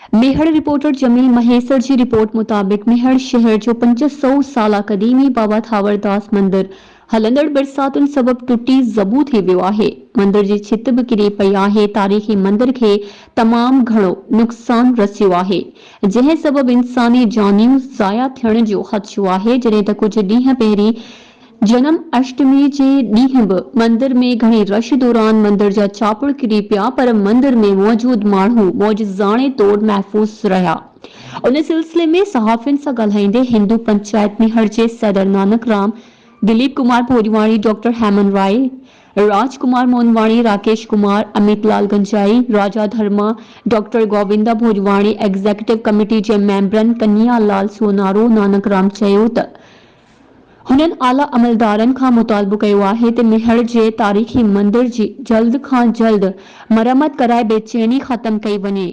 Mehar reporter Jameel Mahesar जी report मुताबिक मेहड़ शहर जो 500 साल क़दीमी बाबा थावरदास मंदिर हलंदड़ बरसातुनि सबब टुटी ज़बू थी वियो आहे। मंदिर जी छित भी किरी पई आहे। तारीख़ी मंदिर के तमाम घणो नुक़सान रसियो आहे, जंहिं सबब इंसानी जानियूं ज़ाया थियण जो ख़दशो आहे। जॾहिं त कुछ ॾींहं पहिरीं जन्म अष्टमी के ॾींहुं भी मंदिर में घणी रश दौरान मंदिर जा चापड़ किरी पिया, पर मंदिर में मौजूद माण्हू मौजज़ाणे तौर महफूज रहा। उन सिलसिले में सहाफ़ियुनि सां ॻाल्हाईंदे हिंदू पंचायत मेहड़ जे सदर नानक राम, दिलीप कुमार भोजवाणी, डॉक्टर हेमन राय, राजकुमार मोनवाणी, राकेश कुमार, अमित लाल गंजाई, राजा धर्मा, doctor Govinda Bhojwani, executive committee जे मेंबरनि कन्हैया लाल सोनारो नानक राम चयो त हुननि आला अमलदारनि खां मुतालबो कयो आहे त मेहड़ जे तारीख़ी मंदिर जी जल्द खां जल्द मरम्मत कराए बेचैनी ख़त्म कई वञे।